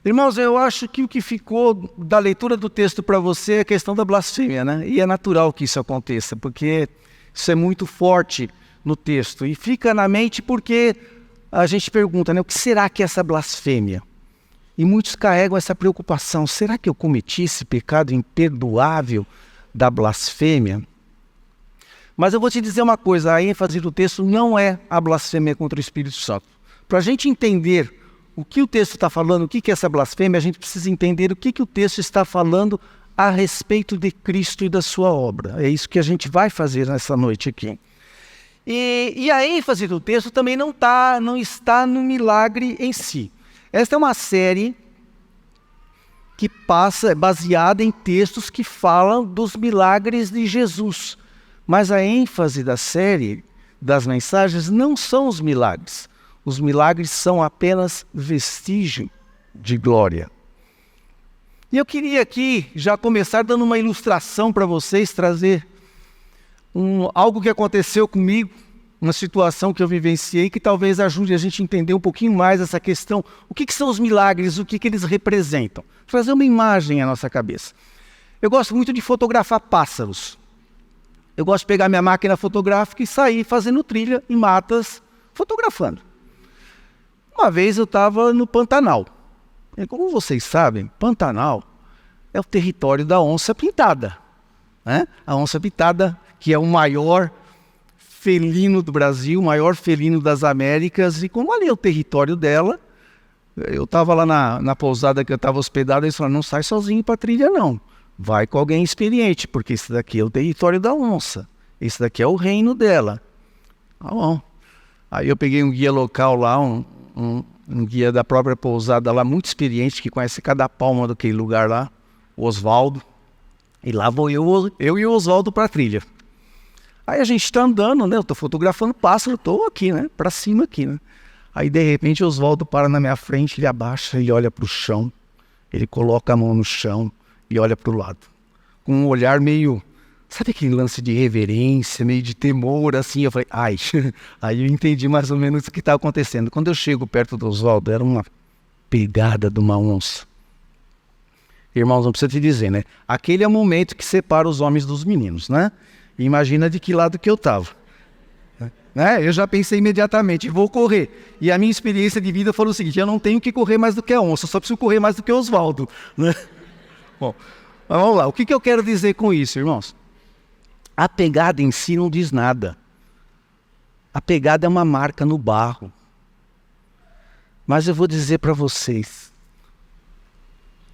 Irmãos, eu acho que o que ficou da leitura do texto para você é a questão da blasfêmia, né? E é natural que isso aconteça, porque isso é muito forte no texto. E fica na mente porque a gente pergunta, né? O que será que é essa blasfêmia? E muitos carregam essa preocupação. Será que eu cometi esse pecado imperdoável da blasfêmia? Mas eu vou te dizer uma coisa, a ênfase do texto não é a blasfêmia contra o Espírito Santo. Para a gente entender o que o texto está falando, o que é essa blasfêmia, a gente precisa entender o que o texto está falando a respeito de Cristo e da sua obra. É isso que a gente vai fazer nessa noite aqui. E a ênfase do texto também não está no milagre em si. Esta é uma série que baseada em textos que falam dos milagres de Jesus. Mas a ênfase da série, das mensagens, não são os milagres. Os milagres são apenas vestígio de glória. E eu queria aqui já começar dando uma ilustração para vocês, trazer algo que aconteceu comigo, uma situação que eu vivenciei, que talvez ajude a gente a entender um pouquinho mais essa questão. O que são os milagres, o que eles representam? Trazer uma imagem à nossa cabeça. Eu gosto muito de fotografar pássaros. Eu gosto de pegar minha máquina fotográfica e sair fazendo trilha em matas, fotografando. Uma vez eu estava no Pantanal. E como vocês sabem, Pantanal é o território da onça-pintada, né? A onça-pintada, que é o maior felino do Brasil, o maior felino das Américas. E como ali é o território dela, eu estava lá na pousada que eu estava hospedado, eles falaram, não sai sozinho para a trilha não. Vai com alguém experiente, porque esse daqui é o território da onça. Esse daqui é o reino dela. Tá bom. Aí eu peguei um guia local lá, um guia da própria pousada lá, muito experiente, que conhece cada palma daquele lugar lá, o Oswaldo. E lá vou eu e o Oswaldo para a trilha. Aí a gente está andando, né? Eu estou fotografando pássaro, estou aqui, né? Para cima aqui, né? Aí de repente o Oswaldo para na minha frente, ele abaixa, ele olha para o chão, ele coloca a mão no chão e olha para o lado, com um olhar meio, sabe aquele lance de reverência, meio de temor, assim. Eu falei, ai, aí eu entendi mais ou menos o que estava acontecendo. Quando eu chego perto do Oswaldo, era uma pegada de uma onça. Irmãos, não precisa te dizer, né? Aquele é o momento que separa os homens dos meninos, né? E imagina de que lado que eu estava. Né? Eu já pensei imediatamente, vou correr. E a minha experiência de vida falou o seguinte, eu não tenho que correr mais do que a onça, só preciso correr mais do que o Oswaldo, né? Bom, vamos lá. O que eu quero dizer com isso, irmãos? A pegada em si não diz nada. A pegada é uma marca no barro. Mas eu vou dizer para vocês,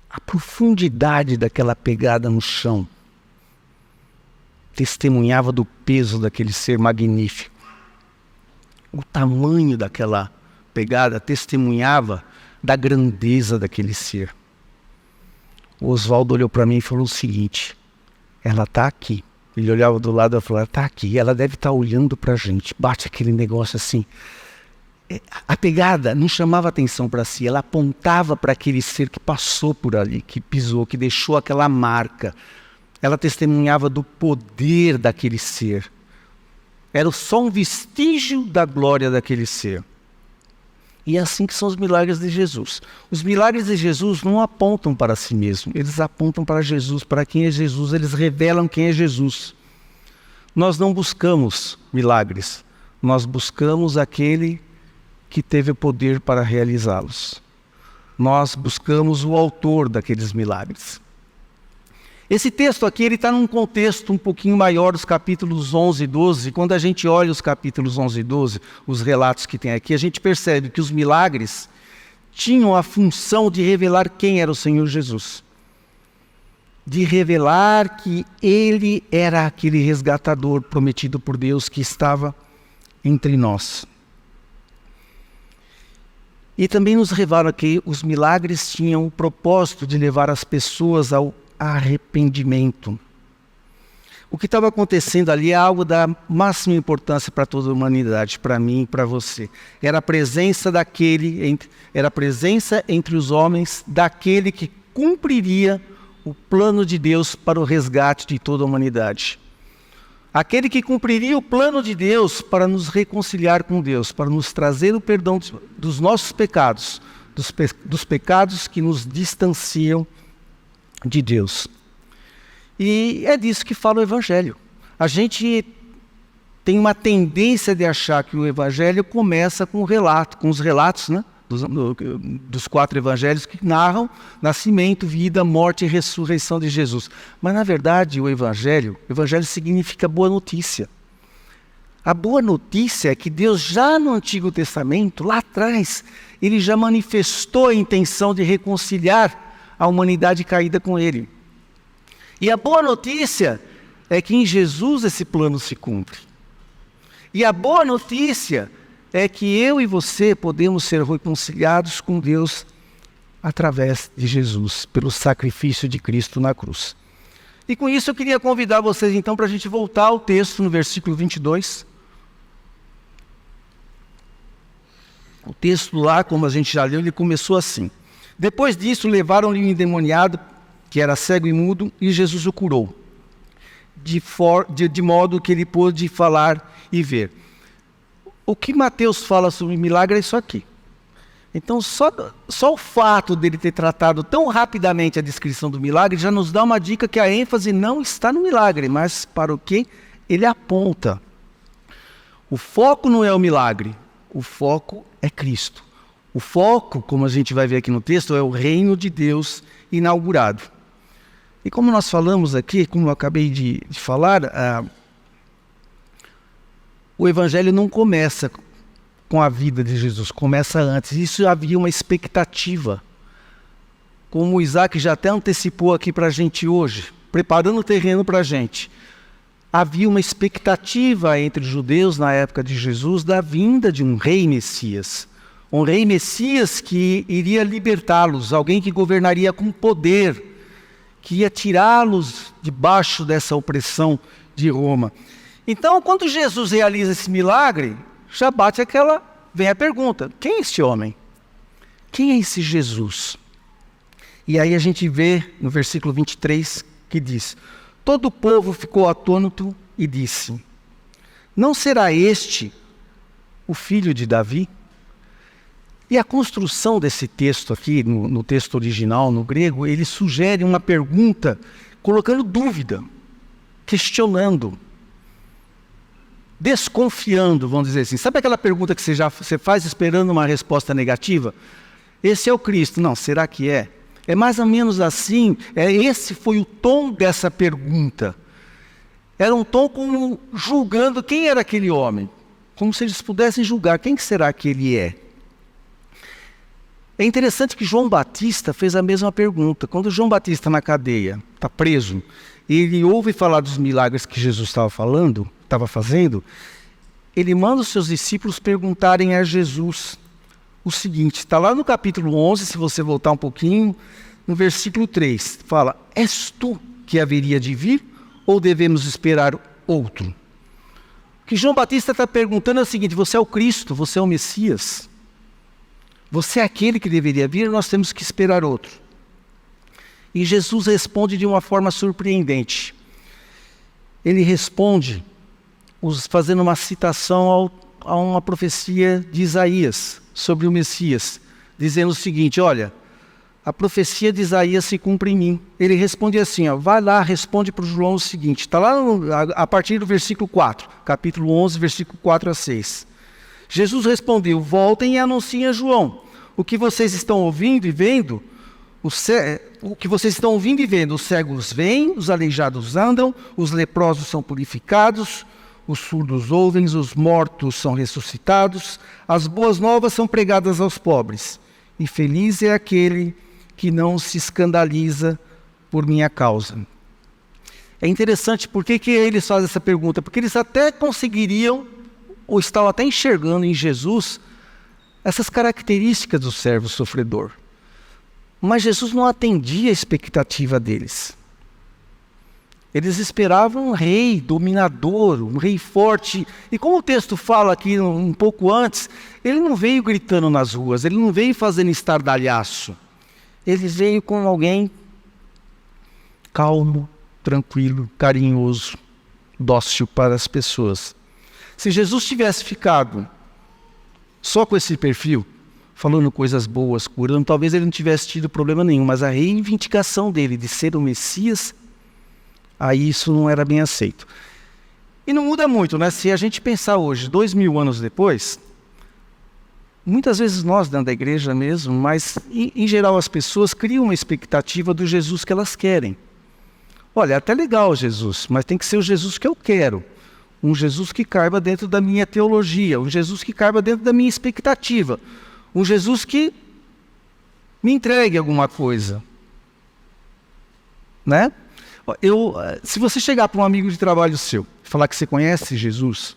a profundidade daquela pegada no chão testemunhava do peso daquele ser magnífico. O tamanho daquela pegada testemunhava da grandeza daquele ser. O Oswaldo olhou para mim e falou o seguinte, ela está aqui. Ele olhava do lado e falou, ela está aqui, ela deve estar olhando para a gente. Bate aquele negócio assim. A pegada não chamava atenção para si, ela apontava para aquele ser que passou por ali, que pisou, que deixou aquela marca. Ela testemunhava do poder daquele ser. Era só um vestígio da glória daquele ser. E é assim que são os milagres de Jesus. Os milagres de Jesus não apontam para si mesmo, eles apontam para Jesus, para quem é Jesus, eles revelam quem é Jesus. Nós não buscamos milagres, nós buscamos aquele que teve o poder para realizá-los. Nós buscamos o autor daqueles milagres. Esse texto aqui está num contexto um pouquinho maior, os capítulos 11 e 12. Quando a gente olha os capítulos 11 e 12, os relatos que tem aqui, a gente percebe que os milagres tinham a função de revelar quem era o Senhor Jesus. De revelar que Ele era aquele resgatador prometido por Deus que estava entre nós. E também nos revela que os milagres tinham o propósito de levar as pessoas ao arrependimento. O que estava acontecendo ali é algo da máxima importância para toda a humanidade, para mim e para você. Era a presença entre os homens daquele que cumpriria o plano de Deus para o resgate de toda a humanidade. Aquele que cumpriria o plano de Deus para nos reconciliar com Deus, para nos trazer o perdão dos nossos pecados, dos pecados que nos distanciam de Deus. E é disso que fala o Evangelho. A gente tem uma tendência de achar que o Evangelho começa com os relatos, né? Dos 4 evangelhos que narram nascimento, vida, morte e ressurreição de Jesus. Mas, na verdade, o evangelho significa boa notícia. A boa notícia é que Deus, já no Antigo Testamento, lá atrás, Ele já manifestou a intenção de reconciliar a humanidade caída com Ele. E a boa notícia é que em Jesus esse plano se cumpre. E a boa notícia é que eu e você podemos ser reconciliados com Deus através de Jesus, pelo sacrifício de Cristo na cruz. E com isso eu queria convidar vocês então para a gente voltar ao texto no versículo 22. O texto lá, como a gente já leu, ele começou assim. Depois disso levaram-lhe um endemoniado, que era cego e mudo, e Jesus o curou, de modo que ele pôde falar e ver. O que Mateus fala sobre milagre é isso aqui. Então, só o fato dele ter tratado tão rapidamente a descrição do milagre já nos dá uma dica que a ênfase não está no milagre, mas para o que ele aponta. O foco não é o milagre, o foco é Cristo. O foco, como a gente vai ver aqui no texto, é o reino de Deus inaugurado. E como nós falamos aqui, como eu acabei de falar, o Evangelho não começa com a vida de Jesus, começa antes. Isso havia uma expectativa. Como o Isaac já até antecipou aqui para a gente hoje, preparando o terreno para a gente. Havia uma expectativa entre os judeus na época de Jesus da vinda de um rei Messias. Um rei Messias que iria libertá-los, alguém que governaria com poder, que ia tirá-los debaixo dessa opressão de Roma. Então, quando Jesus realiza esse milagre, já vem a pergunta: quem é esse homem? Quem é esse Jesus? E aí a gente vê no versículo 23 que diz: todo o povo ficou atônito e disse: não será este o filho de Davi? E a construção desse texto aqui, no texto original, no grego, ele sugere uma pergunta, colocando dúvida, questionando, desconfiando, vamos dizer assim. Sabe aquela pergunta que você faz esperando uma resposta negativa? Esse é o Cristo. Não, será que é? É mais ou menos assim, esse foi o tom dessa pergunta. Era um tom como julgando quem era aquele homem. Como se eles pudessem julgar quem será que ele é. É interessante que João Batista fez a mesma pergunta. Quando João Batista na cadeia, está preso, ele ouve falar dos milagres que Jesus estava fazendo, ele manda os seus discípulos perguntarem a Jesus o seguinte, está lá no capítulo 11, se você voltar um pouquinho, no versículo 3, fala: és tu que haveria de vir ou devemos esperar outro? O que João Batista está perguntando é o seguinte: você é o Cristo, você é o Messias, você é aquele que deveria vir, nós temos que esperar outro. E Jesus responde de uma forma surpreendente. Ele responde fazendo uma citação a uma profecia de Isaías sobre o Messias, dizendo o seguinte: olha, a profecia de Isaías se cumpre em mim. Ele responde assim, vai lá, responde para o João o seguinte, está lá a partir do versículo 4, capítulo 11, versículo 4 a 6. Jesus respondeu: voltem e anunciem a João o que vocês estão ouvindo e vendo. O que vocês estão ouvindo e vendo: os cegos veem, os aleijados andam, os leprosos são purificados, os surdos ouvem, os mortos são ressuscitados, as boas novas são pregadas aos pobres, e feliz é aquele que não se escandaliza por minha causa. É interessante, por que eles fazem essa pergunta? Porque eles até conseguiriam, ou estavam até enxergando em Jesus, essas características do servo sofredor. Mas Jesus não atendia a expectativa deles. Eles esperavam um rei dominador, um rei forte. E como o texto fala aqui um pouco antes, ele não veio gritando nas ruas, ele não veio fazendo estardalhaço. Ele veio com alguém calmo, tranquilo, carinhoso, dócil para as pessoas. Se Jesus tivesse ficado só com esse perfil, falando coisas boas, curando. Talvez ele não tivesse tido problema nenhum, mas a reivindicação dele de ser o Messias, aí isso não era bem aceito. E não muda muito, né? Se a gente pensar hoje, 2000 anos depois, muitas vezes nós dentro da igreja mesmo, mas em geral as pessoas criam uma expectativa do Jesus que elas querem. Olha, é até legal Jesus, mas tem que ser o Jesus que eu quero. Um Jesus que caiba dentro da minha teologia, um Jesus que caiba dentro da minha expectativa. Um Jesus que me entregue alguma coisa. Né? Se você chegar para um amigo de trabalho seu e falar que você conhece Jesus,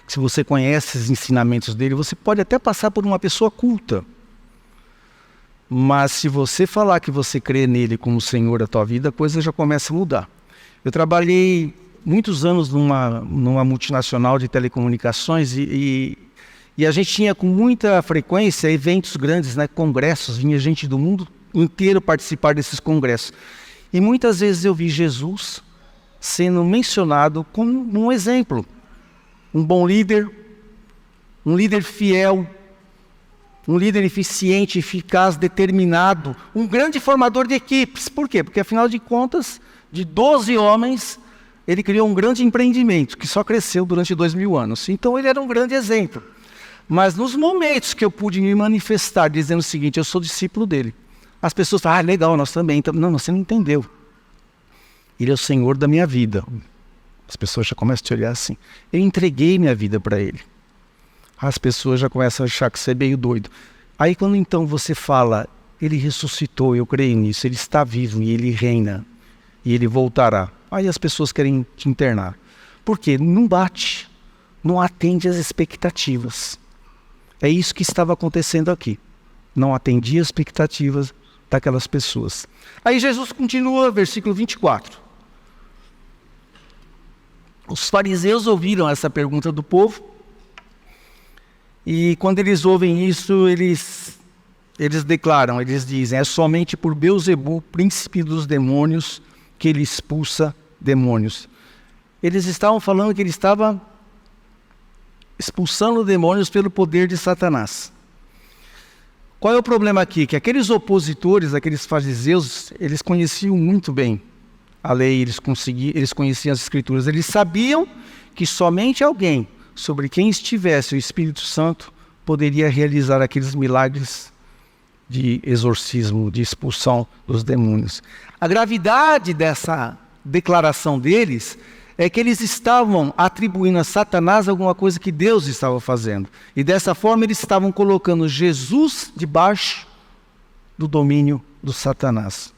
que se você conhece os ensinamentos dele, você pode até passar por uma pessoa culta. Mas se você falar que você crê nele como Senhor da tua vida, a coisa já começa a mudar. Eu trabalhei muitos anos numa multinacional de telecomunicações e a gente tinha com muita frequência eventos grandes, né, congressos, vinha gente do mundo inteiro participar desses congressos. E muitas vezes eu vi Jesus sendo mencionado como um exemplo. Um bom líder, um líder fiel, um líder eficiente, eficaz, determinado, um grande formador de equipes. Por quê? Porque afinal de contas, de 12 homens, ele criou um grande empreendimento que só cresceu durante 2000 anos. Então ele era um grande exemplo. Mas nos momentos que eu pude me manifestar dizendo o seguinte, eu sou discípulo dele, as pessoas falam, legal, nós também. Então, não, você não entendeu. Ele é o Senhor da minha vida. As pessoas já começam a te olhar assim. Eu entreguei minha vida para ele. As pessoas já começam a achar que você é meio doido. Aí quando então você fala, ele ressuscitou, eu creio nisso, ele está vivo e ele reina. E ele voltará. Aí as pessoas querem te internar. Por quê? Não bate. Não atende às expectativas. É isso que estava acontecendo aqui. Não atendia às expectativas daquelas pessoas. Aí Jesus continua, versículo 24. Os fariseus ouviram essa pergunta do povo. E quando eles ouvem isso, eles declaram, eles dizem, é somente por Beelzebul, príncipe dos demônios, que ele expulsa demônios. Eles estavam falando que ele estava expulsando demônios pelo poder de Satanás. Qual é o problema aqui? Que aqueles opositores, aqueles fariseus, eles conheciam muito bem a lei, eles conheciam as escrituras, eles sabiam que somente alguém sobre quem estivesse o Espírito Santo poderia realizar aqueles milagres de exorcismo, de expulsão dos demônios. A gravidade dessa declaração deles é que eles estavam atribuindo a Satanás alguma coisa que Deus estava fazendo. E dessa forma eles estavam colocando Jesus debaixo do domínio do Satanás.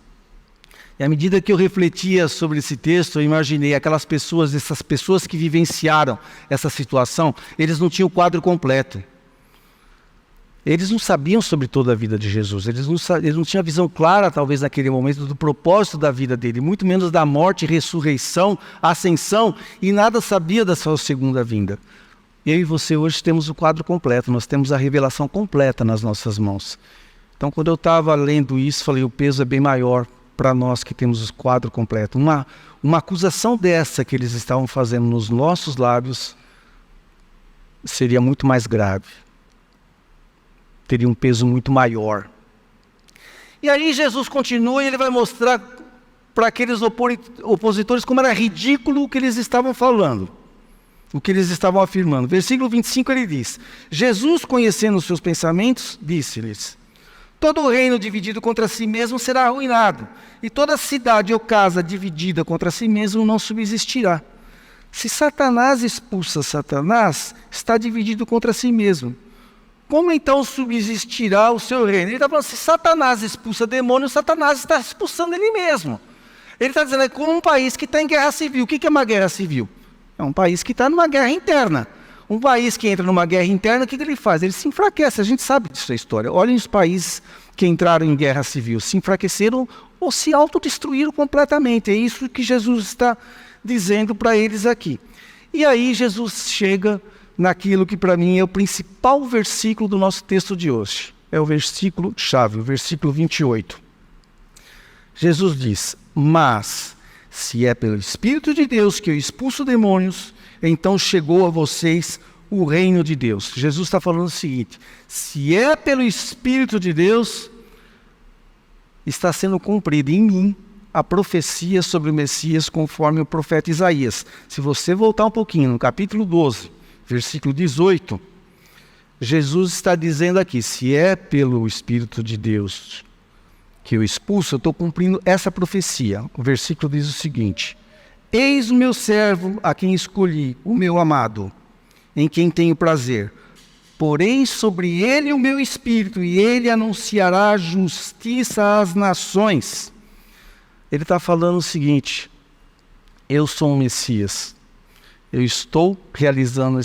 E à medida que eu refletia sobre esse texto, eu imaginei essas pessoas que vivenciaram essa situação, eles não tinham o quadro completo. Eles não sabiam sobre toda a vida de Jesus, eles não tinham a visão clara, talvez naquele momento, do propósito da vida dele, muito menos da morte, ressurreição, ascensão, e nada sabia da sua segunda vinda. Eu e você hoje temos o quadro completo, nós temos a revelação completa nas nossas mãos. Então quando eu estava lendo isso, falei, o peso é bem maior para nós que temos o quadro completo. Uma acusação dessa que eles estavam fazendo nos nossos lábios seria muito mais grave. Teria um peso muito maior. E aí Jesus continua e ele vai mostrar para aqueles opositores como era ridículo o que eles estavam falando, o que eles estavam afirmando. Versículo 25 ele diz, Jesus, conhecendo os seus pensamentos, disse-lhes, todo reino dividido contra si mesmo será arruinado, e toda cidade ou casa dividida contra si mesmo não subsistirá. Se Satanás expulsa Satanás, está dividido contra si mesmo. Como então subsistirá o seu reino? Ele está falando, se Satanás expulsa demônio, Satanás está expulsando ele mesmo. Ele está dizendo, é como um país que está em guerra civil. O que é uma guerra civil? É um país que está numa guerra interna. Um país que entra numa guerra interna, o que ele faz? Ele se enfraquece, a gente sabe disso a história. Olhem os países que entraram em guerra civil, se enfraqueceram ou se autodestruíram completamente. É isso que Jesus está dizendo para eles aqui. E aí Jesus chega naquilo que para mim é o principal versículo do nosso texto de hoje. É o versículo chave, o versículo 28. Jesus diz, mas se é pelo Espírito de Deus que eu expulso demônios, então chegou a vocês o reino de Deus. Jesus está falando o seguinte: se é pelo Espírito de Deus, está sendo cumprida em mim a profecia sobre o Messias, conforme o profeta Isaías. Se você voltar um pouquinho, no capítulo 12, versículo 18, Jesus está dizendo aqui: se é pelo Espírito de Deus que eu expulso, eu estou cumprindo essa profecia. O versículo diz o seguinte: eis o meu servo, a quem escolhi, o meu amado, em quem tenho prazer. Porém sobre ele o meu Espírito, e ele anunciará justiça às nações. Ele está falando o seguinte: eu sou um Messias. Eu estou realizando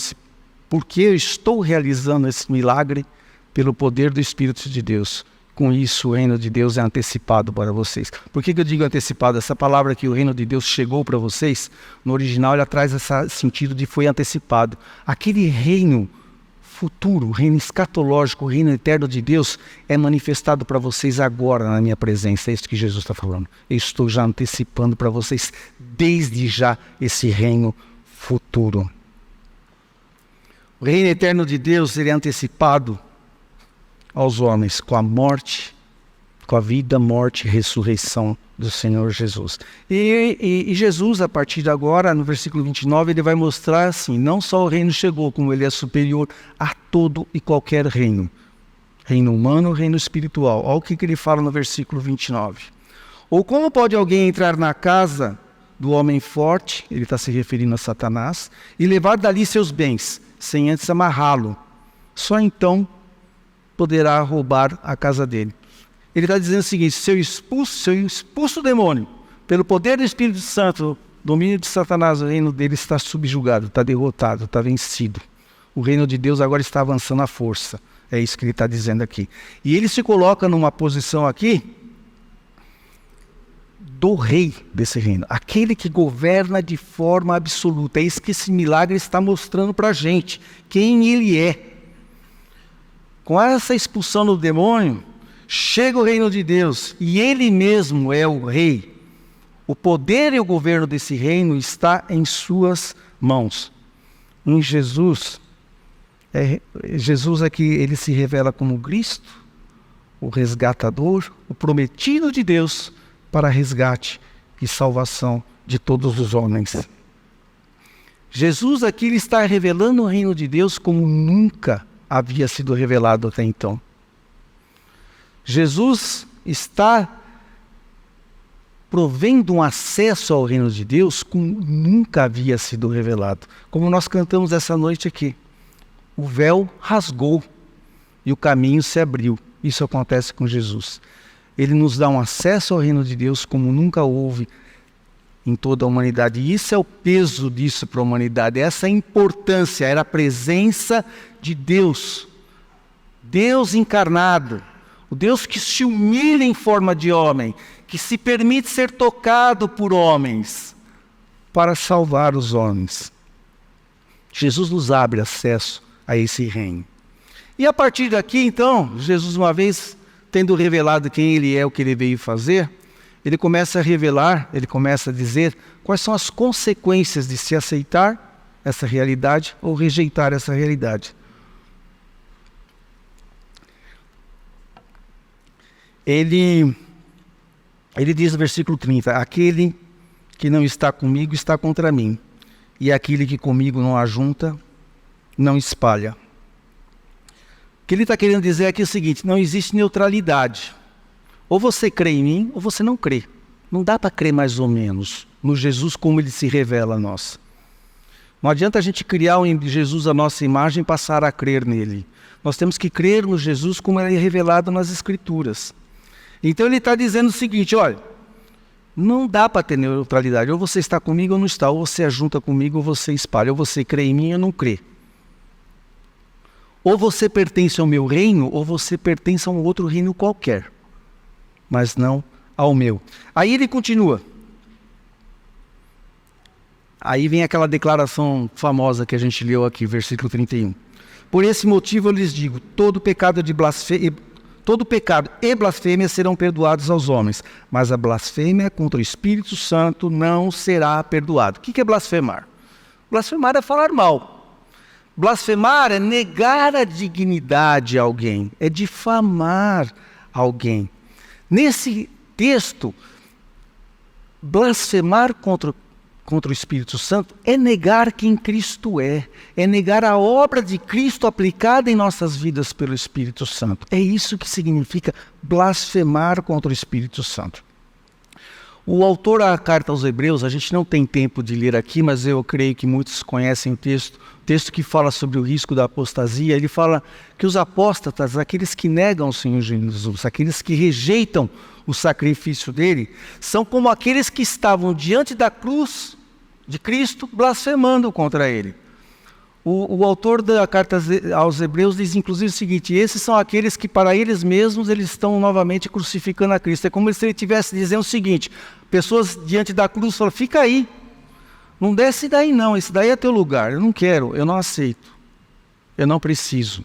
porque eu estou realizando esse milagre pelo poder do Espírito de Deus. Com isso, o reino de Deus é antecipado para vocês. Por que eu digo antecipado? Essa palavra que o reino de Deus chegou para vocês, no original ela traz esse sentido de foi antecipado. Aquele reino futuro, o reino escatológico, o reino eterno de Deus é manifestado para vocês agora na minha presença. É isso que Jesus está falando. Eu estou já antecipando para vocês desde já esse reino futuro. O reino eterno de Deus ele é antecipado aos homens com a morte, com a vida, morte e ressurreição do Senhor Jesus. E Jesus, a partir de agora, no versículo 29, ele vai mostrar assim: não só o reino chegou, como ele é superior a todo e qualquer reino. Reino humano, reino espiritual. Olha o que ele fala no versículo 29. Ou como pode alguém entrar na casa do homem forte, ele está se referindo a Satanás, e levar dali seus bens, sem antes amarrá-lo? Só então poderá roubar a casa dele. Ele está dizendo o seguinte: se eu expulso o demônio, pelo poder do Espírito Santo, o domínio de Satanás, o reino dele está subjugado, está derrotado, está vencido. O reino de Deus agora está avançando à força. É isso que ele está dizendo aqui. E ele se coloca numa posição aqui do rei desse reino, aquele que governa de forma absoluta. É isso que esse milagre está mostrando para a gente, quem ele é. Com essa expulsão do demônio, chega o reino de Deus e ele mesmo é o rei. O poder e o governo desse reino está em suas mãos. Em Jesus, Jesus aqui ele se revela como Cristo, o resgatador, o prometido de Deus para resgate e salvação de todos os homens. Jesus aqui ele está revelando o reino de Deus como nunca havia sido revelado até então. Jesus está provendo um acesso ao reino de Deus como nunca havia sido revelado. Como nós cantamos essa noite aqui. O véu rasgou e o caminho se abriu. Isso acontece com Jesus. Ele nos dá um acesso ao reino de Deus como nunca houve em toda a humanidade. E isso é o peso disso para a humanidade. Essa importância era a presença de Deus. Deus encarnado. O Deus que se humilha em forma de homem, que se permite ser tocado por homens para salvar os homens. Jesus nos abre acesso a esse reino. E a partir daqui, então, Jesus, uma vez tendo revelado quem ele é, o que ele veio fazer, ele começa a revelar, ele começa a dizer quais são as consequências de se aceitar essa realidade ou rejeitar essa realidade. Ele diz no versículo 30, aquele que não está comigo está contra mim, e aquele que comigo não ajunta, não espalha. O que ele está querendo dizer aqui é o seguinte: não existe neutralidade. Ou você crê em mim, ou você não crê. Não dá para crer mais ou menos no Jesus como ele se revela a nós. Não adianta a gente criar em Jesus a nossa imagem e passar a crer nele. Nós temos que crer no Jesus como ele é revelado nas Escrituras. Então ele está dizendo o seguinte: olha, não dá para ter neutralidade. Ou você está comigo ou não está. Ou você ajunta comigo ou você espalha. Ou você crê em mim ou não crê. Ou você pertence ao meu reino, ou você pertence a um outro reino qualquer, mas não ao meu. Aí ele continua. Aí vem aquela declaração famosa que a gente leu aqui, versículo 31. Por esse motivo eu lhes digo, todo pecado e blasfêmia serão perdoados aos homens, mas a blasfêmia contra o Espírito Santo não será perdoada. O que é blasfemar? Blasfemar é falar mal. Blasfemar é negar a dignidade a alguém, é difamar alguém. Nesse texto, blasfemar contra o Espírito Santo é negar quem Cristo é negar a obra de Cristo aplicada em nossas vidas pelo Espírito Santo. É isso que significa blasfemar contra o Espírito Santo. O autor da carta aos Hebreus, a gente não tem tempo de ler aqui, mas eu creio que muitos conhecem o texto que fala sobre o risco da apostasia. Ele fala que os apóstatas, aqueles que negam o Senhor Jesus, aqueles que rejeitam o sacrifício dele, são como aqueles que estavam diante da cruz de Cristo, blasfemando contra ele. O autor da carta aos Hebreus diz inclusive o seguinte: esses são aqueles que para eles mesmos eles estão novamente crucificando a Cristo. É como se ele estivesse dizendo o seguinte: pessoas diante da cruz falam, fica aí, não desce daí não, esse daí é teu lugar, eu não quero, eu não aceito, eu não preciso.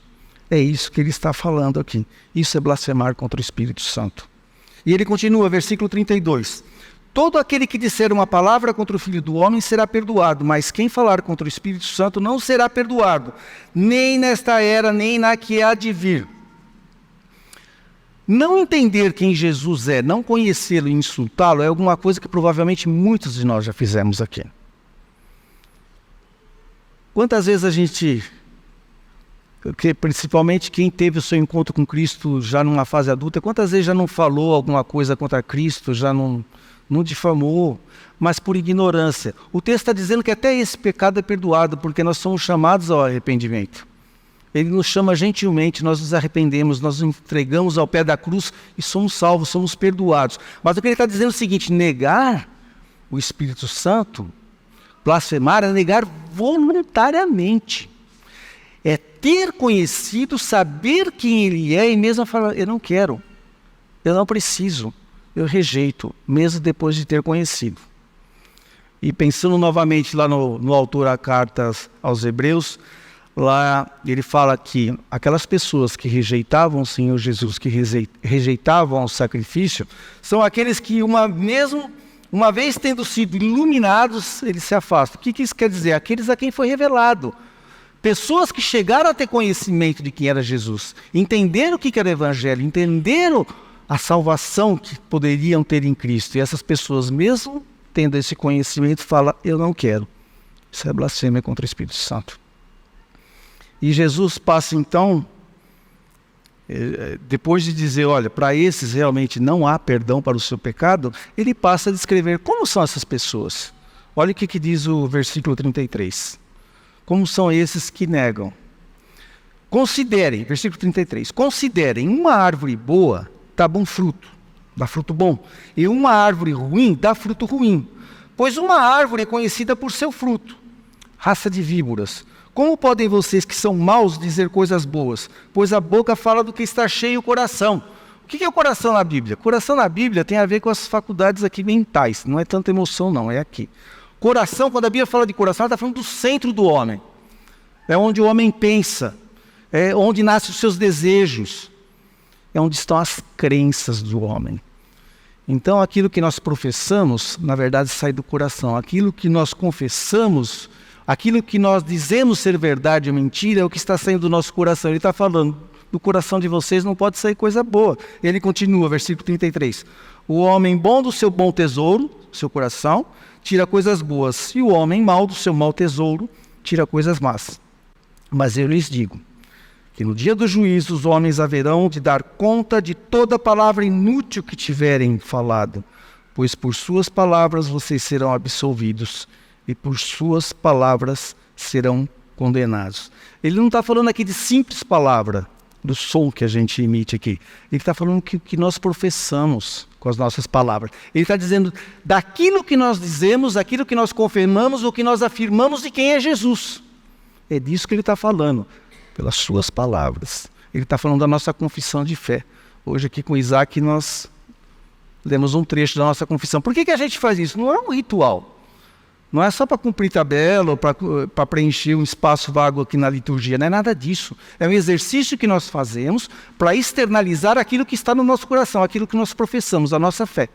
É isso que ele está falando aqui. Isso é blasfemar contra o Espírito Santo. E ele continua, versículo 32. Todo aquele que disser uma palavra contra o Filho do Homem será perdoado, mas quem falar contra o Espírito Santo não será perdoado, nem nesta era, nem na que há de vir. Não entender quem Jesus é, não conhecê-lo e insultá-lo é alguma coisa que provavelmente muitos de nós já fizemos aqui. Quantas vezes a gente, principalmente quem teve o seu encontro com Cristo já numa fase adulta, quantas vezes já não falou alguma coisa contra Cristo, já não difamou, mas por ignorância. O texto está dizendo que até esse pecado é perdoado, porque nós somos chamados ao arrependimento. Ele nos chama gentilmente, nós nos arrependemos, nós nos entregamos ao pé da cruz e somos salvos, somos perdoados. Mas o que ele está dizendo é o seguinte: negar o Espírito Santo, blasfemar, é negar voluntariamente. É ter conhecido, saber quem ele é e mesmo falar, eu não quero, eu não preciso, eu rejeito, mesmo depois de ter conhecido. E pensando novamente lá no autor da carta aos Hebreus, lá ele fala que aquelas pessoas que rejeitavam o Senhor Jesus, que rejeitavam o sacrifício, são aqueles que uma vez tendo sido iluminados, eles se afastam. O que isso quer dizer? Aqueles a quem foi revelado. Pessoas que chegaram a ter conhecimento de quem era Jesus, entenderam o que era o Evangelho, entenderam a salvação que poderiam ter em Cristo. E essas pessoas, mesmo tendo esse conhecimento, falam, eu não quero. Isso é blasfêmia contra o Espírito Santo. E Jesus passa então, depois de dizer, olha, para esses realmente não há perdão para o seu pecado, ele passa a descrever como são essas pessoas. Olha o que diz o versículo 33. Como são esses que negam? Considerem, versículo 33, considerem uma árvore boa, dá bom fruto, dá fruto bom, e uma árvore ruim dá fruto ruim, pois uma árvore é conhecida por seu fruto. Raça de víboras, como podem vocês que são maus dizer coisas boas? Pois a boca fala do que está cheio o coração. O que é o coração na Bíblia? Coração na Bíblia tem a ver com as faculdades aqui mentais, não é tanta emoção não, é aqui. Coração, quando a Bíblia fala de coração, ela está falando do centro do homem. É onde o homem pensa, é onde nascem os seus desejos, é onde estão as crenças do homem. Então aquilo que nós professamos, na verdade sai do coração. Aquilo que nós confessamos, aquilo que nós dizemos ser verdade ou mentira, é o que está saindo do nosso coração. Ele está falando, do coração de vocês não pode sair coisa boa. Ele continua, versículo 33. O homem bom do seu bom tesouro, seu coração, tira coisas boas. E o homem mau do seu mau tesouro, tira coisas más. Mas eu lhes digo, que no dia do juízo os homens haverão de dar conta de toda palavra inútil que tiverem falado, pois por suas palavras vocês serão absolvidos e por suas palavras serão condenados. Ele não está falando aqui de simples palavra, do som que a gente emite aqui. Ele está falando que nós professamos com as nossas palavras. Ele está dizendo daquilo que nós dizemos, aquilo que nós confirmamos, o que nós afirmamos de quem é Jesus. É disso que ele está falando. Pelas suas palavras. Ele está falando da nossa confissão de fé. Hoje aqui com Isaac nós lemos um trecho da nossa confissão. Por que a gente faz isso? Não é um ritual. Não é só para cumprir tabela ou para preencher um espaço vago aqui na liturgia. Não é nada disso. É um exercício que nós fazemos para externalizar aquilo que está no nosso coração, aquilo que nós professamos, a nossa fé.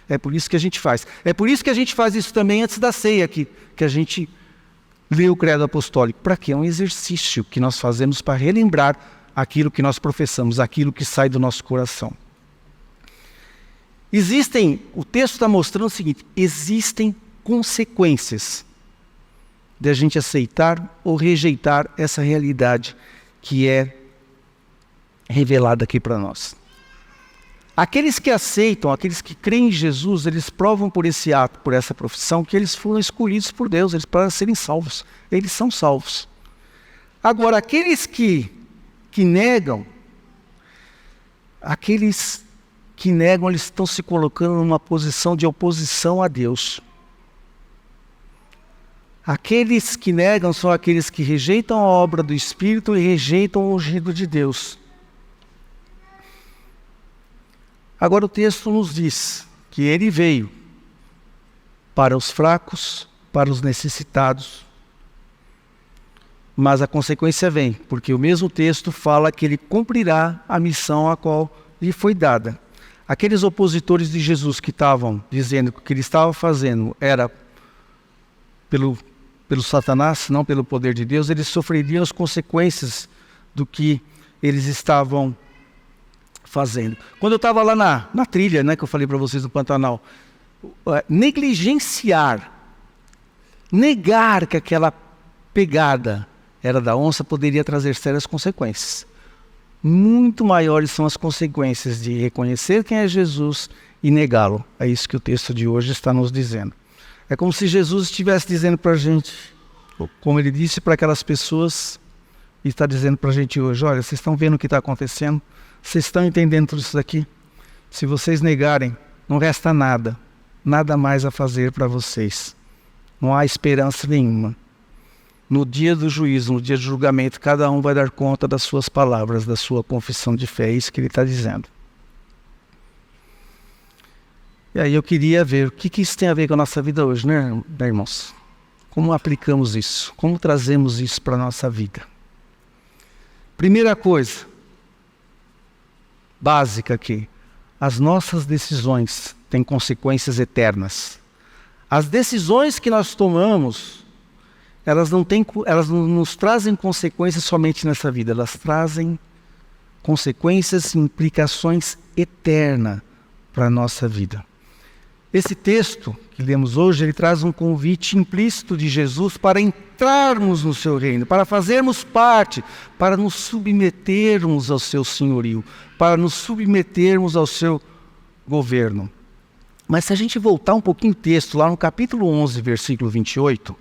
É por isso que a gente faz. É por isso que a gente faz isso também antes da ceia aqui, que a gente ler o credo apostólico. Para quê? É um exercício que nós fazemos para relembrar aquilo que nós professamos, aquilo que sai do nosso coração. O texto está mostrando o seguinte: existem consequências de a gente aceitar ou rejeitar essa realidade que é revelada aqui para nós. Aqueles que aceitam, aqueles que creem em Jesus, eles provam por esse ato, por essa profissão, que eles foram escolhidos por Deus, eles para serem salvos. Eles são salvos. Agora, aqueles que negam, eles estão se colocando numa posição de oposição a Deus. Aqueles que negam são aqueles que rejeitam a obra do Espírito e rejeitam o ungido de Deus. Agora o texto nos diz que ele veio para os fracos, para os necessitados. Mas a consequência vem, porque o mesmo texto fala que ele cumprirá a missão a qual lhe foi dada. Aqueles opositores de Jesus que estavam dizendo que o que ele estava fazendo era pelo Satanás, não pelo poder de Deus, eles sofreriam as consequências do que eles estavam fazendo. Quando eu estava lá na trilha, né, que eu falei para vocês no Pantanal, negar que aquela pegada era da onça poderia trazer sérias consequências. Muito maiores são as consequências de reconhecer quem é Jesus e negá-lo. É isso que o texto de hoje está nos dizendo. É como se Jesus estivesse dizendo para a gente, como ele disse para aquelas pessoas, e está dizendo para a gente hoje: olha, vocês estão vendo o que está acontecendo? Vocês estão entendendo tudo isso daqui? Se vocês negarem, não resta nada mais a fazer para vocês. Não há esperança nenhuma. No dia do juízo, no dia do julgamento, cada um vai dar conta das suas palavras, da sua confissão de fé. É isso que ele está dizendo. E aí eu queria ver o que isso tem a ver com a nossa vida hoje, né, irmãos? Como aplicamos isso? Como trazemos isso para a nossa vida? Primeira coisa básica aqui: as nossas decisões têm consequências eternas. As decisões que nós tomamos, elas não nos trazem consequências somente nessa vida, elas trazem consequências e implicações eternas para a nossa vida. Esse texto que lemos hoje, ele traz um convite implícito de Jesus para entrarmos no seu reino, para fazermos parte, para nos submetermos ao seu senhorio, para nos submetermos ao seu governo. Mas se a gente voltar um pouquinho o texto, lá no capítulo 11, versículo 28,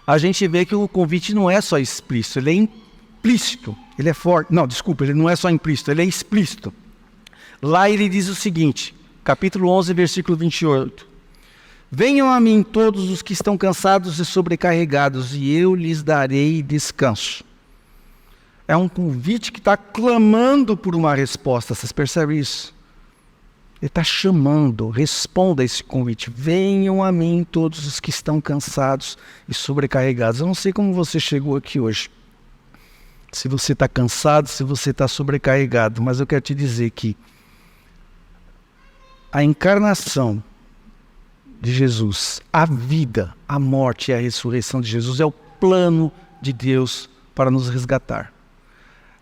a gente vê que o convite não é só explícito, ele é implícito, ele é forte. Não, desculpa, ele não é só implícito, ele é explícito. Lá ele diz o seguinte, capítulo 11, versículo 28. Venham a mim todos os que estão cansados e sobrecarregados, e eu lhes darei descanso. É um convite que está clamando por uma resposta, vocês percebem isso? Ele está chamando, responda a esse convite. Venham a mim todos os que estão cansados e sobrecarregados. Eu não sei como você chegou aqui hoje. Se você está cansado, se você está sobrecarregado, mas eu quero te dizer que a encarnação de Jesus, a vida, a morte e a ressurreição de Jesus é o plano de Deus para nos resgatar.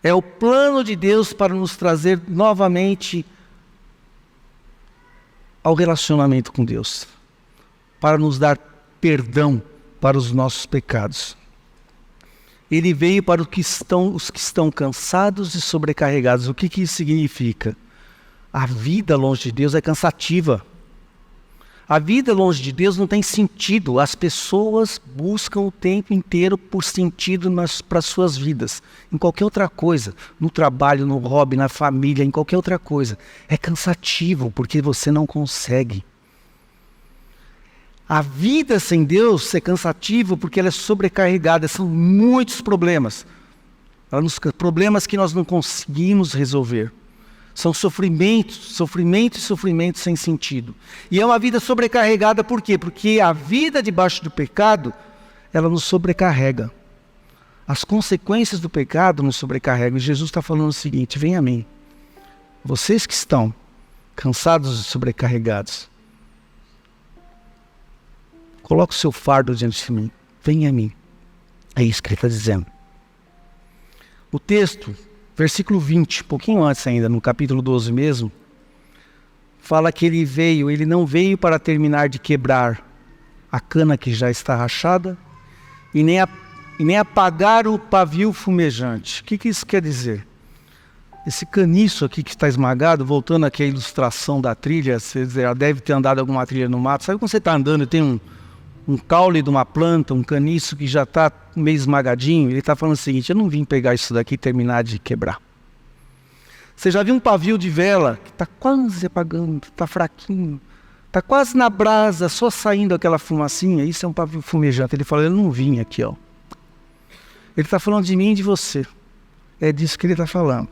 É o plano de Deus para nos trazer novamente ao relacionamento com Deus, para nos dar perdão para os nossos pecados. Ele veio para os que estão cansados e sobrecarregados. O que isso significa? A vida longe de Deus é cansativa. A vida longe de Deus não tem sentido. As pessoas buscam o tempo inteiro por sentido para as suas vidas. Em qualquer outra coisa, no trabalho, no hobby, na família, em qualquer outra coisa. É cansativo porque você não consegue. A vida sem Deus é cansativa porque ela é sobrecarregada. São muitos problemas. Problemas que nós não conseguimos resolver. São sofrimentos sem sentido. E é uma vida sobrecarregada por quê? Porque a vida debaixo do pecado, ela nos sobrecarrega. As consequências do pecado nos sobrecarregam. E Jesus está falando o seguinte: vem a mim. Vocês que estão cansados e sobrecarregados, Coloca o seu fardo diante de mim. Venha a mim. É isso que ele está dizendo. O texto, versículo 20, um pouquinho antes ainda, no capítulo 12 mesmo, fala que ele não veio para terminar de quebrar a cana que já está rachada e nem apagar o pavio fumejante. O que isso quer dizer? Esse caniço aqui que está esmagado, voltando aqui à ilustração da trilha, você já deve ter andado alguma trilha no mato. Sabe quando você está andando e tem um caule de uma planta, um caniço que já está meio esmagadinho? Ele está falando o seguinte: eu não vim pegar isso daqui e terminar de quebrar. Você já viu um pavio de vela que está quase apagando, está fraquinho, está quase na brasa, só saindo aquela fumacinha? Isso é um pavio fumejante. Ele falou: eu não vim aqui, ó. Ele está falando de mim e de você. É disso que ele está falando.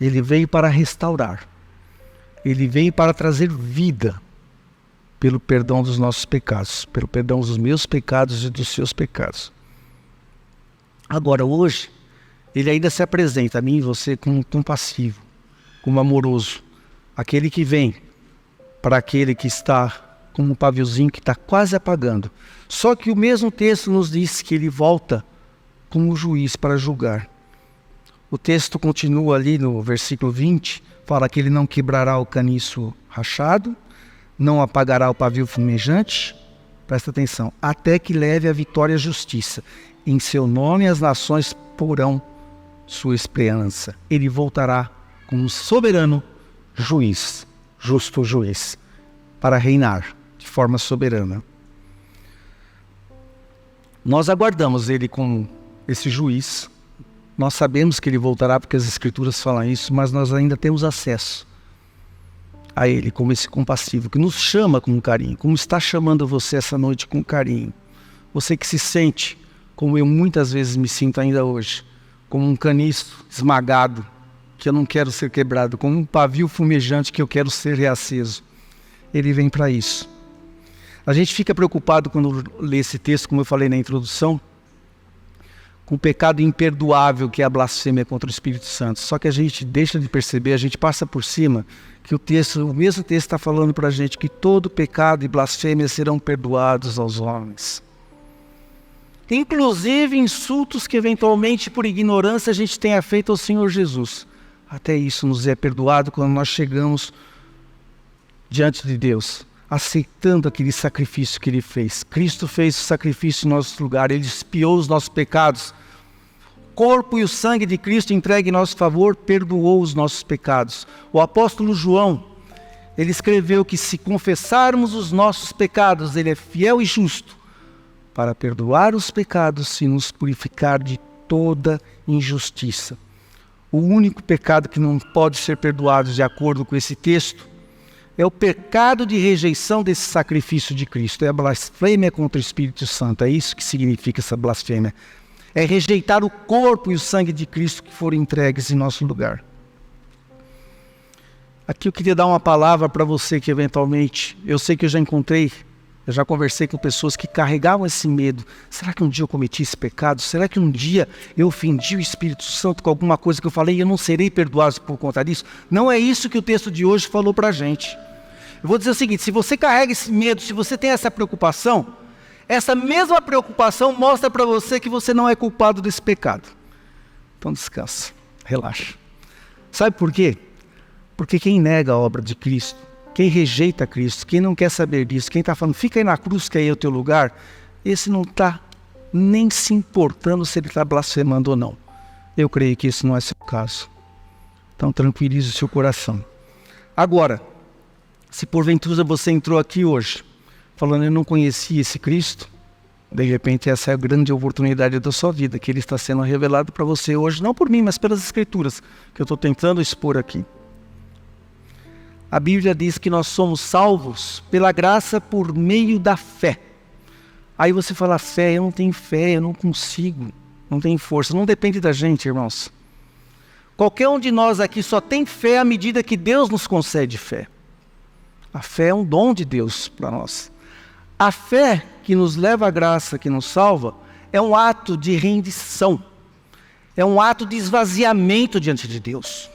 Ele veio para restaurar. Ele veio para trazer vida pelo perdão dos nossos pecados, pelo perdão dos meus pecados e dos seus pecados. Agora, hoje, ele ainda se apresenta a mim e você como compassivo, como amoroso, aquele que vem para aquele que está como um paviozinho que está quase apagando. Só que o mesmo texto nos diz que ele volta como juiz para julgar. O texto continua ali no versículo 20, fala que ele não quebrará o caniço rachado, não apagará o pavio fumejante, presta atenção, até que leve a vitória à justiça. Em seu nome as nações porão sua esperança. Ele voltará como soberano juiz, justo juiz, para reinar de forma soberana. Nós aguardamos ele como esse juiz. Nós sabemos que ele voltará porque as escrituras falam isso, mas nós ainda temos acesso a ele como esse compassivo, que nos chama com carinho, como está chamando você essa noite com carinho. Você que se sente, como eu muitas vezes me sinto ainda hoje, como um caniço esmagado, que eu não quero ser quebrado, como um pavio fumejante que eu quero ser reaceso. Ele vem para isso. A gente fica preocupado quando lê esse texto, como eu falei na introdução, com o pecado imperdoável que é a blasfêmia contra o Espírito Santo. Só que a gente deixa de perceber, a gente passa por cima, que o mesmo texto está falando para a gente que todo pecado e blasfêmia serão perdoados aos homens. Inclusive insultos que eventualmente por ignorância a gente tenha feito ao Senhor Jesus. Até isso nos é perdoado quando nós chegamos diante de Deus, aceitando aquele sacrifício que Ele fez. Cristo fez o sacrifício em nosso lugar, Ele expiou os nossos pecados. O corpo e o sangue de Cristo entregue em nosso favor, perdoou os nossos pecados. O apóstolo João, ele escreveu que se confessarmos os nossos pecados, Ele é fiel e justo para perdoar os pecados e nos purificar de toda injustiça. O único pecado que não pode ser perdoado de acordo com esse texto é o pecado de rejeição desse sacrifício de Cristo. É a blasfêmia contra o Espírito Santo. É isso que significa essa blasfêmia. É rejeitar o corpo e o sangue de Cristo que foram entregues em nosso lugar. Aqui eu queria dar uma palavra para você que eventualmente, eu sei que eu já conversei com pessoas que carregavam esse medo. Será que um dia eu cometi esse pecado? Será que um dia eu ofendi o Espírito Santo com alguma coisa que eu falei e eu não serei perdoado por conta disso? Não é isso que o texto de hoje falou para a gente. Eu vou dizer o seguinte: se você carrega esse medo, se você tem essa preocupação, essa mesma preocupação mostra para você que você não é culpado desse pecado. Então descansa, relaxa. Sabe por quê? Porque quem nega a obra de Cristo, quem rejeita Cristo, quem não quer saber disso, quem está falando, fica aí na cruz que aí é o teu lugar, esse não está nem se importando se ele está blasfemando ou não. Eu creio que isso não é seu caso. Então tranquilize o seu coração. Agora, se porventura você entrou aqui hoje, falando eu não conhecia esse Cristo, de repente essa é a grande oportunidade da sua vida, que Ele está sendo revelado para você hoje, não por mim, mas pelas Escrituras, que eu estou tentando expor aqui. A Bíblia diz que nós somos salvos pela graça por meio da fé. Aí você fala, fé, eu não tenho fé, eu não consigo, não tenho força. Não depende da gente, irmãos. Qualquer um de nós aqui só tem fé à medida que Deus nos concede fé. A fé é um dom de Deus para nós. A fé que nos leva à graça, que nos salva, é um ato de rendição. É um ato de esvaziamento diante de Deus.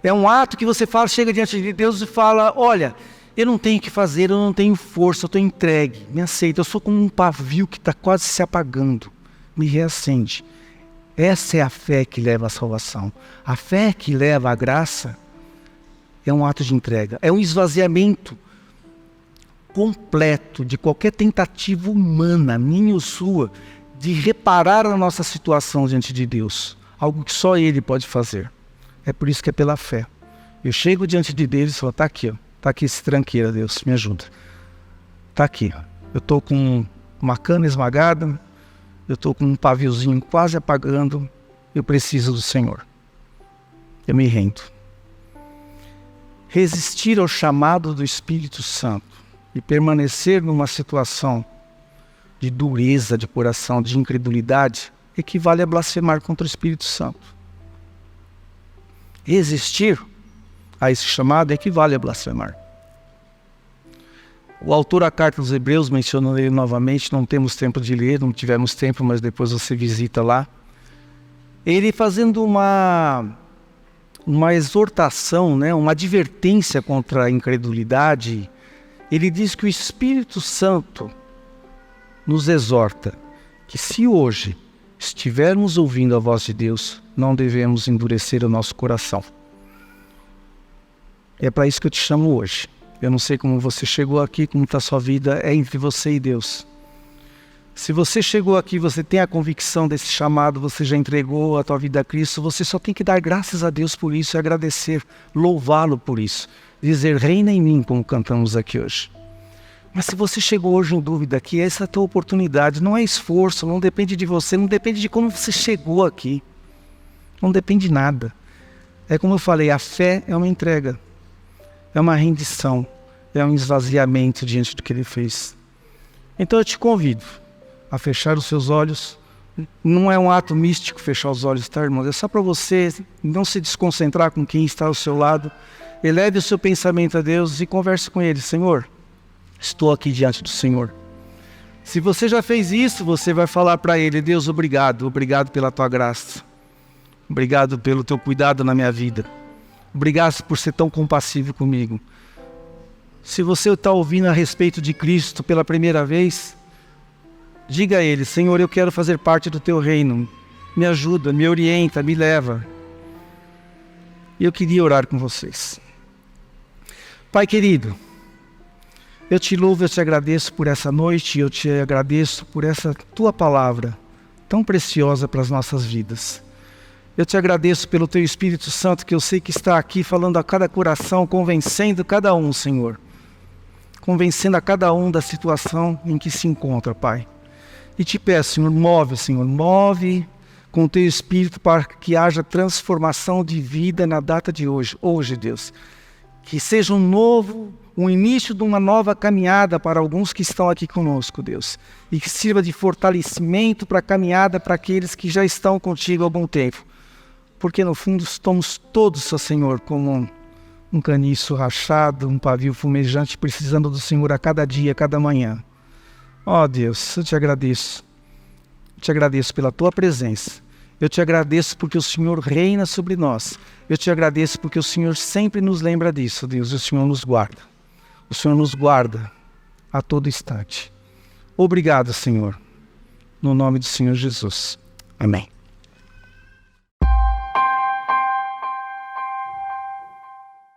É um ato que você chega diante de Deus e fala, olha, Eu não tenho o que fazer, eu não tenho força, eu estou entregue. Me aceita, eu sou como um pavio que está quase se apagando. Me reacende. Essa é a fé que leva à salvação. A fé que leva à graça é um ato de entrega. É um esvaziamento completo de qualquer tentativa humana, minha ou sua, de reparar a nossa situação diante de Deus. Algo que só Ele pode fazer. É por isso que é pela fé. Eu chego diante de Deus e falo, está aqui, ó. Está aqui esse tranqueira, Deus, me ajuda. Está aqui. Eu estou com uma cana esmagada, eu estou com um paviozinho quase apagando, eu preciso do Senhor. Eu me rendo. Resistir ao chamado do Espírito Santo e permanecer numa situação de dureza de coração, de incredulidade, equivale a blasfemar contra o Espírito Santo. Resistir a esse chamado equivale a blasfemar. O autor da Carta aos Hebreus, mencionando ele novamente, não temos tempo de ler, não tivemos tempo, mas depois você visita lá. Ele fazendo uma exortação, né, uma advertência contra a incredulidade, ele diz que o Espírito Santo nos exorta que se hoje estivermos ouvindo a voz de Deus, não devemos endurecer o nosso coração. É para isso que eu te chamo hoje. Eu não sei como você chegou aqui, como está a sua vida, é entre você e Deus. Se você chegou aqui, você tem a convicção desse chamado, você já entregou a tua vida a Cristo, você só tem que dar graças a Deus por isso e agradecer, louvá-lo por isso. Dizer, reina em mim, como cantamos aqui hoje. Mas se você chegou hoje em dúvida aqui, essa é a tua oportunidade, não é esforço, não depende de você, não depende de como você chegou aqui. Não depende de nada. É como eu falei, a fé é uma entrega. É uma rendição, é um esvaziamento diante do que Ele fez. Então eu te convido a fechar os seus olhos. Não é um ato místico fechar os olhos, tá, irmãos? É só para você não se desconcentrar com quem está ao seu lado. Eleve o seu pensamento a Deus e converse com Ele. Senhor, estou aqui diante do Senhor. Se você já fez isso, você vai falar para Ele, Deus, obrigado pela Tua graça. Obrigado pelo Teu cuidado na minha vida. Obrigado por ser tão compassivo comigo. Se você está ouvindo a respeito de Cristo pela primeira vez, diga a Ele, Senhor, eu quero fazer parte do Teu reino. Me ajuda, me orienta, me leva. E eu queria orar com vocês. Pai querido, eu te louvo, eu te agradeço por essa noite, eu te agradeço por essa Tua palavra tão preciosa para as nossas vidas. Eu te agradeço pelo Teu Espírito Santo, que eu sei que está aqui falando a cada coração, convencendo cada um, Senhor. Convencendo a cada um da situação em que se encontra, Pai. E te peço, Senhor, move com o Teu Espírito para que haja transformação de vida na data de hoje. Hoje, Deus. Que seja um início de uma nova caminhada para alguns que estão aqui conosco, Deus. E que sirva de fortalecimento para a caminhada para aqueles que já estão contigo há algum tempo. Porque no fundo estamos todos, ó Senhor, como um caniço rachado, um pavio fumejante, precisando do Senhor a cada dia, a cada manhã. Ó Deus, eu te agradeço. Eu te agradeço pela Tua presença. Eu te agradeço porque o Senhor reina sobre nós. Eu te agradeço porque o Senhor sempre nos lembra disso, Deus. E o Senhor nos guarda. O Senhor nos guarda a todo instante. Obrigado, Senhor. No nome do Senhor Jesus. Amém.